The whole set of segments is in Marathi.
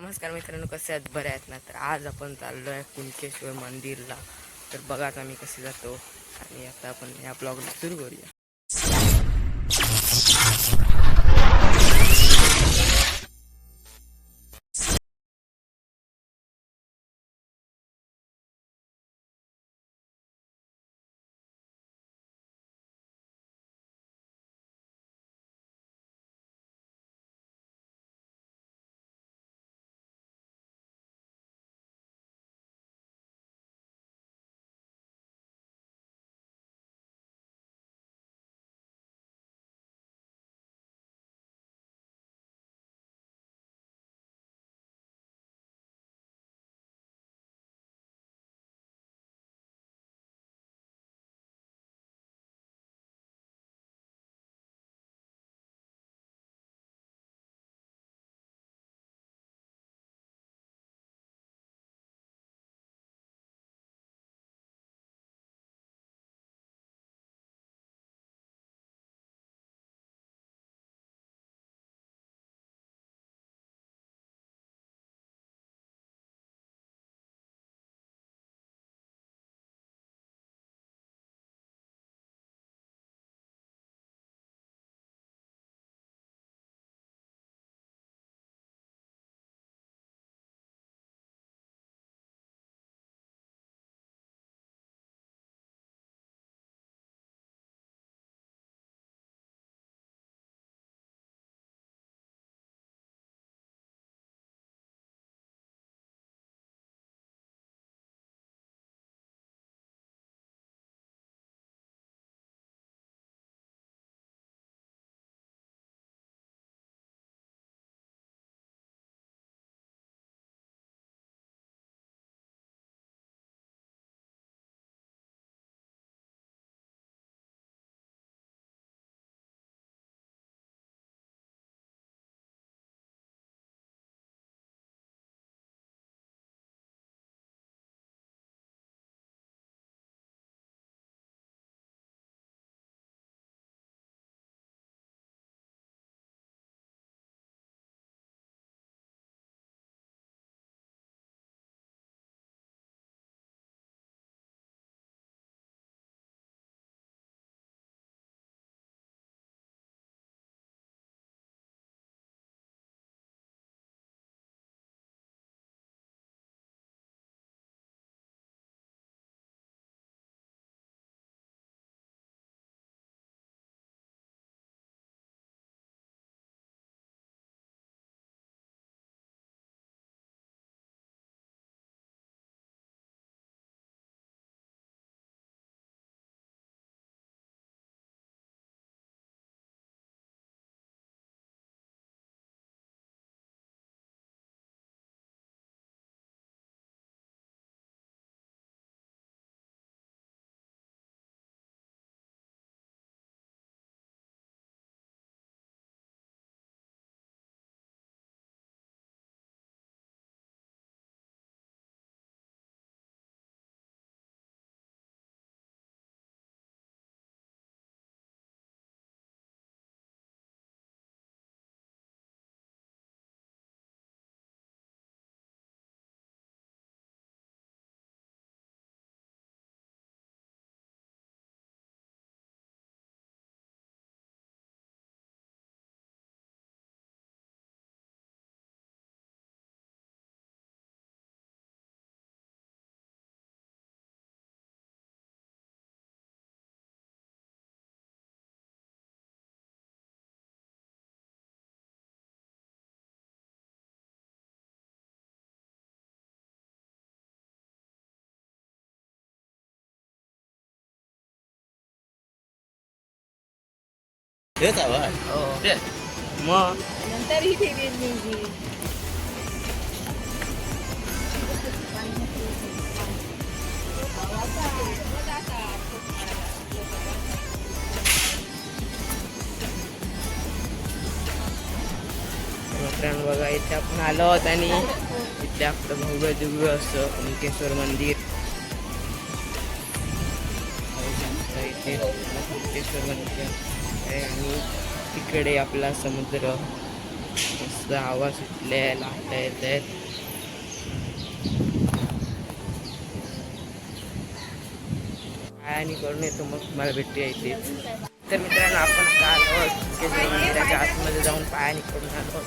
नमस्कार मित्रांनो, कसे आहेत? बरे आहेत ना? तर आज आपण चाललो आहे कुणकेश्वर मंदिरला. तर बघा आता आम्ही कसे जातो आणि आता आपण या ब्लॉगला सुरू करूया. तेच आवाज हो ते मग नंतर ही ठेवी मित्रांनो बघा, इथे आपण आलो आहोत आणि इथे आपलं भव्य दिव्य असं कुणकेश्वर मंदिर. तर इथे कुणकेश्वर मंदिर आहे आणि तिकडे आपला समुद्र मस्त आवाज सुटले लाटा येत आहेत. आणि करून येतो मग तुम्हाला भेटूया इथे. तर मित्रांनो आपण आता आलो कुणकेश्वर मंदिराच्या आतमध्ये जाऊन पायाने करून आलो.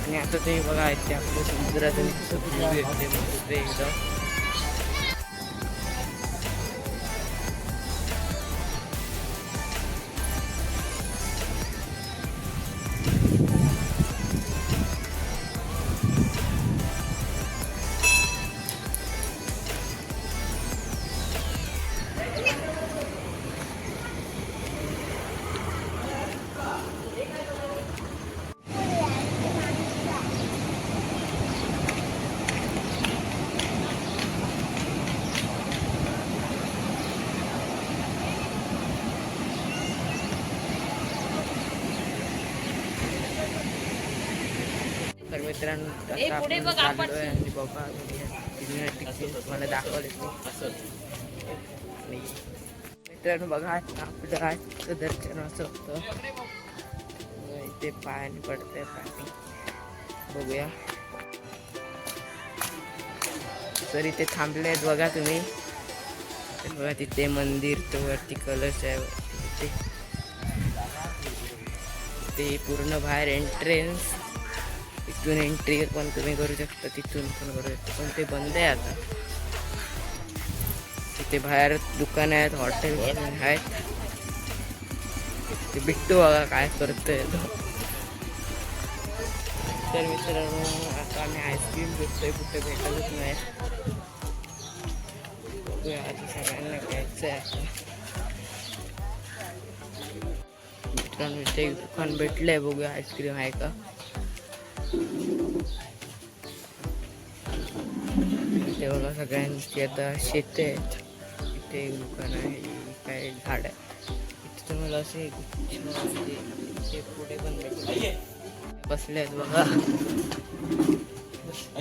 आणि आता तुम्ही बघा इथे आपलं समुद्रातून कसं भेटते मस्त एकदम. तर मित्रांनो आता आपण चाललोय आणि बघा मला दाखवले मित्रांनो. बघा आपलं आजचं दर्शन असं होतं. इथे पायाने पडतंय पाणी बघूया. तर इथे थांबले आहेत बघा तुम्ही. बघा तिथे मंदिर तो वरती कलश आहे तिथे. ते पूर्ण बाहेर एंट्रेन्स. इथून एंट्री पण तुम्ही करू शकता, तिथून पण करू शकता, पण ते बंद आहे आता. तिथे बाहेर दुकान आहेत, हॉटेल आहेत. ते बिट्टू बघा काय करतोय तो. तर मित्रांनो आता आम्ही आईस्क्रीम भेटतोय, कुठे भेटतच नाही. बघूया आधी सगळ्यांना घ्यायचं आहे आता. मित्रांनो इथे एक दुकान भेटलंय, बघूया आईस्क्रीम आहे का. इथे बघा सगळ्यांची आता शेत आहेत. इथे एक दुकान आहे, काय झाड आहे. इथे तुम्हाला असे इथे पुढे पण भेटले बसले आहेत बघा.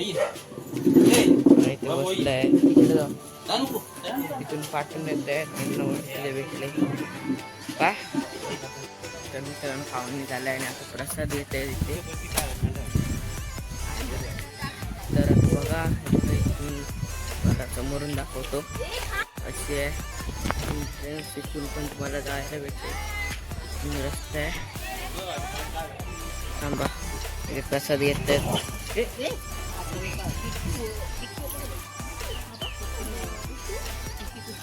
इथे बसले आहे, तिथून पाठवून येत आहेत. भेटले काय तर मित्रांनो खाऊन झालं आणि आता प्रसाद येत आहे तिथे. तर बघा इथून मला समोरून दाखवतो अशी आहे. तिथून पण तुम्हाला जायला भेटते. इथून रस्ता आहे. थांबा प्रसाद येत आहेत.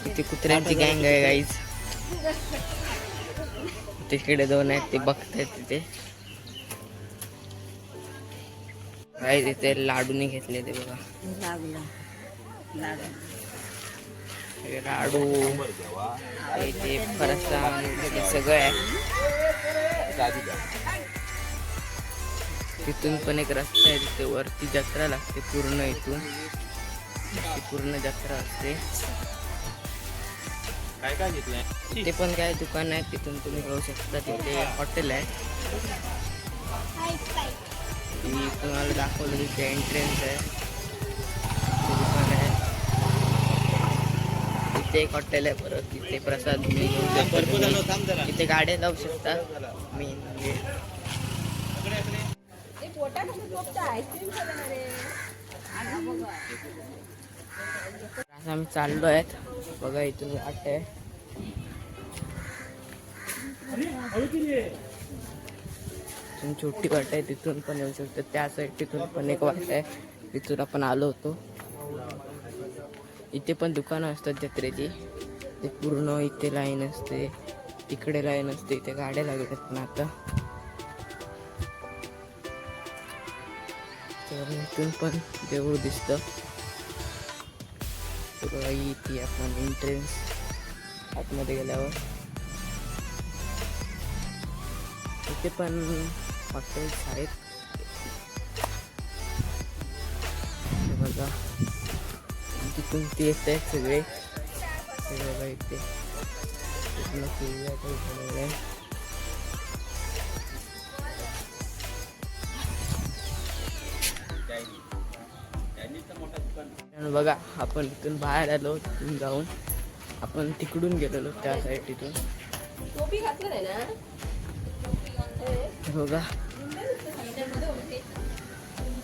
इथे कुत्र्यांची गँग आहे गाईज. तिकडे दोन आहेत ते बघतायत तिथे. काय तिथे लाडूने घेतले ते बघा. लाडू ते फरसाण ते सगळं आहे. तिथून पण एक रस्ता आहे, तिथे वरती जत्रा लागते पूर्ण. इथून पूर्ण जत्रा असते. काय काय घेतलंय तिथे पण काय दुकान आहे, तिथून तुम्ही घेऊ शकता. तिथे हॉटेल आहे, मी तुम्हाला दाखवलं. तिथे एंट्रन्स आहे, दुकान आहे. तिथे एक हॉटेल आहे परत. तिथे प्रसाद मी घेऊ शकतो. तिथे गाड्या लावू शकता. मी आता आम्ही चाललो आहेत बघा. इथून वाट आहे. इथून छोटी वाट आहे, तिथून पण येऊ शकतो. त्या साईड तिथून पण एक वाट आहे, तिथून आपण आलो होतो. इथे पण दुकानं असतात जत्रेची. ते पूर्ण इथे लाईन असते, तिकडे लाईन असते. इथे गाड्या लागत पण आता. इथून पण देऊळ दिसतं बघा. इथे आपण एंट्रन्स आतमध्ये गेल्यावर इथे पण हॉटेल्स आहेत बघा. तिथून ते येत आहेत सगळे बघा. इथे बघा आपण इथून बाहेर आलो. तिथून जाऊन आपण तिकडून गेलेलो त्या साईड. तिथून बघा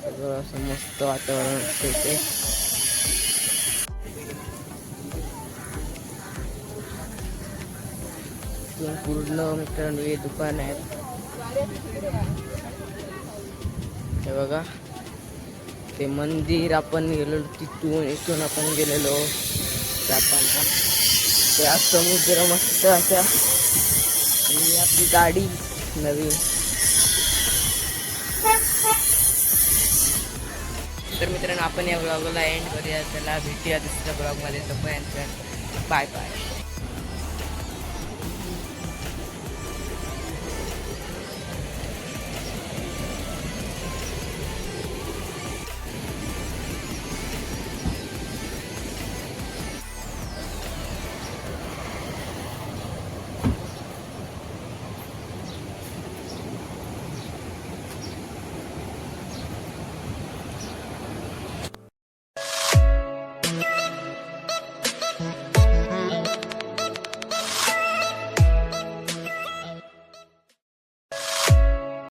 सगळं असं मस्त वातावरण असते इथे. इथून पूर्ण मित्रांनो हे दुकान आहेत. हे बघा ते मंदिर आपण गेलेलो तिथून, इथून आपण गेलेलो जाताना. त्या समुद्र मस्त अशा, आणि आपली गाडी नवीन. तर मित्रांनो आपण या ब्लॉगला एंड करूया. चला भेटूया दुसऱ्या ब्लॉगमध्ये. तोपर्यंत बाय बाय.